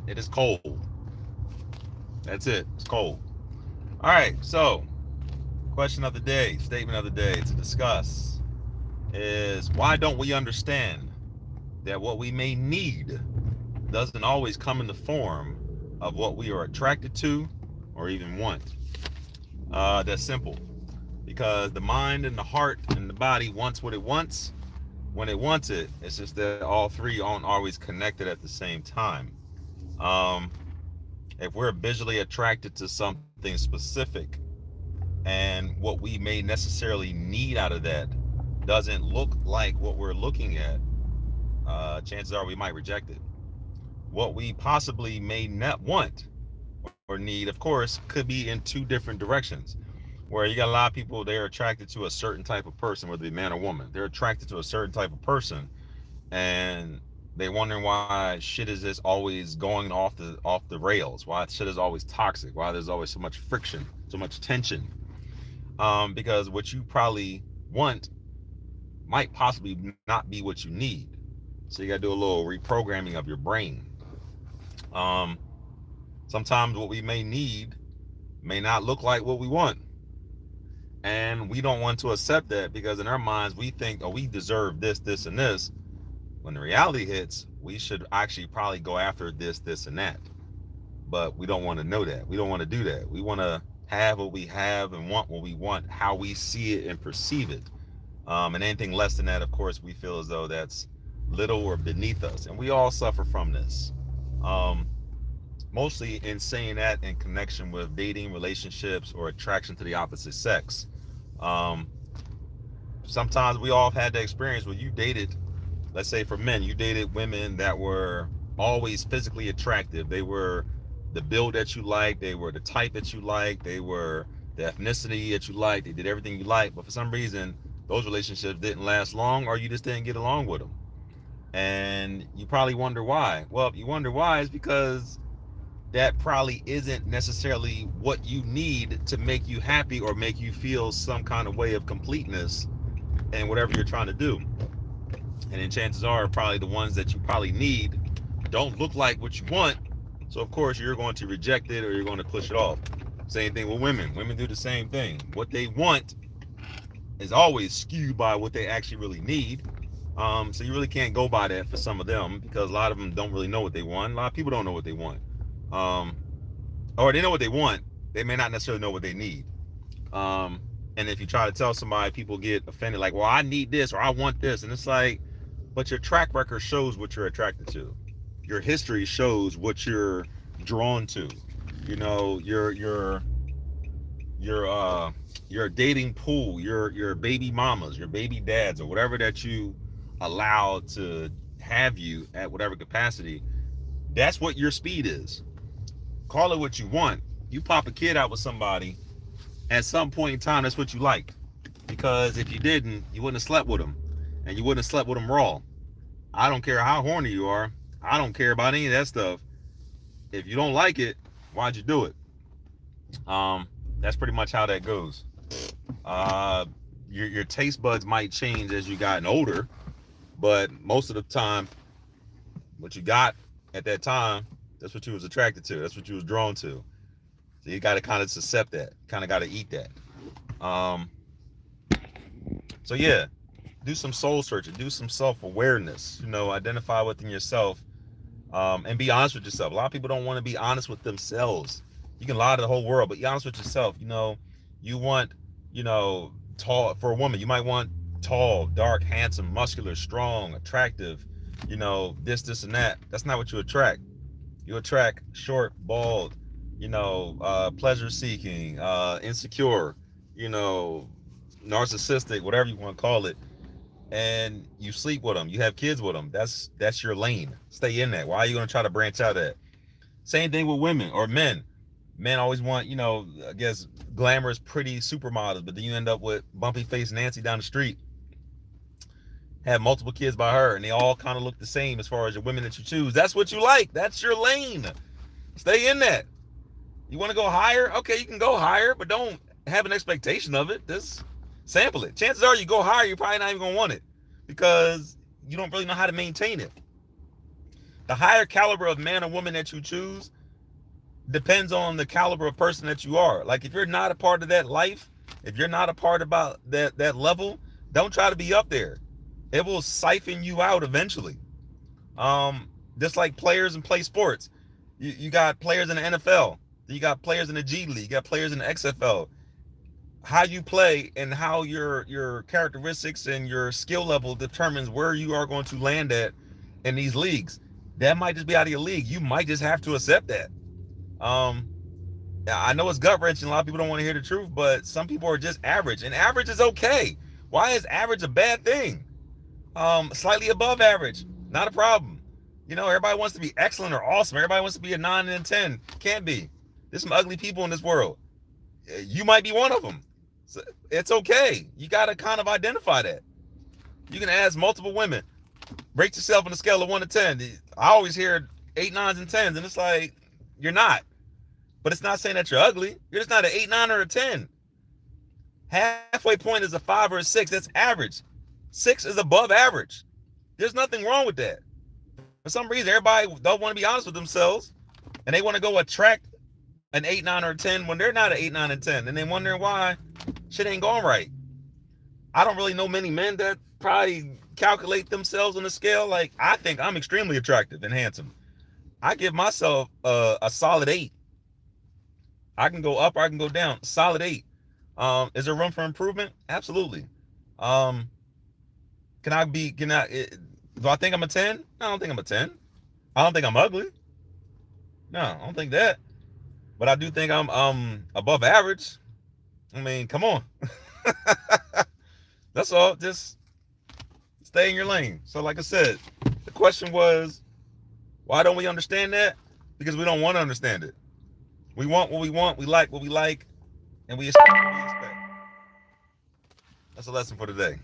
It is cold. That's it. It's cold. All right. So, question of the day, statement of the day to discuss is why don't we understand that what we may need doesn't always come in the form of what we are attracted to or even want? That's simple because the mind and the heart and the body wants what it wants when it wants it. It's just that all three aren't always connected at the same time. Um, if we're visually attracted to something specific and what we may necessarily need out of that doesn't look like what we're looking at, chances are we might reject it. What we possibly may not want or need, of course, could be in two different directions. Where you got a lot of people, they're attracted to a certain type of person, whether it be man or woman. They're attracted to a certain type of person, and they wondering why shit is just always going off the rails. Why shit is always toxic. Why there's always so much friction, so much tension. Because what you probably want might possibly not be what you need. So you got to do a little reprogramming of your brain. Um, Sometimes what we may need may not look like what we want. And we don't want to accept that because in our minds we think, oh, we deserve this, this, and this. When the reality hits, we should actually probably go after this, this, and that. But we don't want to know that. We don't want to do that. We want to have what we have and want what we want, how we see it and perceive it. And anything less than that, of course, we feel as though that's little or beneath us. And we all suffer from this. Um, Mostly in saying that in connection with dating, relationships, or attraction to the opposite sex. Um, Sometimes we all have had the experience where you dated, let's say for men, you dated women that were always physically attractive. They were the build that you liked, they were the type that you liked, they were the ethnicity that you liked, they did everything you liked, but for some reason, those relationships didn't last long or you just didn't get along with them. And you probably wonder why. Well, you wonder why is because that probably isn't necessarily what you need to make you happy or make you feel some kind of way of completeness in whatever you're trying to do. And then chances are probably the ones that you probably need don't look like what you want. So of course you're going to reject it or you're going to push it off. Same thing with women. Women do the same thing. What they want is always skewed by what they actually really need. So you really can't go by that for some of them because a lot of them don't really know what they want. A lot of people don't know what they want. Um, or they know what they want. They may not necessarily know what they need. Um, and if you try to tell somebody, people get offended, like, well, I need this or I want this. And it's like, but your track record shows what you're attracted to. Your history shows what you're drawn to. You know, your dating pool, your baby mamas, your baby dads, or whatever that you allow to have you at whatever capacity, that's what your speed is. Call it what you want. You pop a kid out with somebody, at some point in time, that's what you liked. Because if you didn't, you wouldn't have slept with them. And you wouldn't have slept with them raw. I don't care how horny you are. I don't care about any of that stuff. If you don't like it, why'd you do it? That's pretty much how that goes. Uh, your taste buds might change as you gotten older, but most of the time, what you got at that time, that's what you was attracted to. That's what you was drawn to. So you got to kind of accept that. Kind of got to eat that. Um, so yeah, do some soul searching. Do some self awareness. You know, identify within yourself, and be honest with yourself. A lot of people don't want to be honest with themselves. You can lie to the whole world, but be honest with yourself. You know, you want, tall for a woman. You might want tall, dark, handsome, muscular, strong, attractive. This, and that. That's not what you attract. You attract short, bald, pleasure seeking, insecure, you know, narcissistic, whatever you want to call it. And you sleep with them, you have kids with them. That's your lane. Stay in that. Why are you going to try to branch out of that? Same thing with women or men. Men always want, I guess, glamorous, pretty supermodels, but then you end up with bumpy face Nancy down the street, have multiple kids by her, and they all kind of look the same as far as the women that you choose. That's what you like. That's your lane. Stay in that. You want to go higher? Okay, you can go higher, but don't have an expectation of it. Just sample it. Chances are you go higher, you're probably not even going to want it because you don't really know how to maintain it. The higher caliber of man or woman that you choose depends on the caliber of person that you are. Like if you're not a part of that life, if you're not a part about that level, don't try to be up there. It will siphon you out eventually. Just like players and play sports. You got players in the NFL, you got players in the G League, you got players in the XFL. How you play and how your characteristics and your skill level determines where you are going to land at in these leagues. That might just be out of your league. You might just have to accept that. I know it's gut wrenching. A lot of people don't want to hear the truth, but some people are just average, and average is okay. Why is average a bad thing? Slightly above average, not a problem. You know, everybody wants to be excellent or awesome. Everybody wants to be a 9 and a 10. Can't be. There's some ugly people in this world. You might be one of them. So it's okay. You got to kind of identify that. You can ask multiple women. Rate yourself on a scale of 1 to 10. I always hear 8, 9s, and 10s, and it's like, you're not. But it's not saying that you're ugly. You're just not an 8, 9, or a 10. Halfway point is a 5 or a 6. That's average. 6 is above average. There's nothing wrong with that. For some reason, everybody don't want to be honest with themselves, and they want to go attract an 8, 9, or a 10 when they're not an 8, 9, and 10, and they're wondering why shit ain't going right. I don't really know many men that probably calculate themselves on a scale. Like, I think I'm extremely attractive and handsome. I give myself a solid 8. I can go up or I can go down. Solid 8. Is there room for improvement? Absolutely. Do I think I'm a 10? I don't think I'm a 10. I don't think I'm ugly. No, I don't think that. But I do think I'm above average. I mean, come on. That's all. Just stay in your lane. So like I said, the question was, why don't we understand that? Because we don't want to understand it. We want what we want, we like what we like, and we expect what we expect. That's a lesson for today.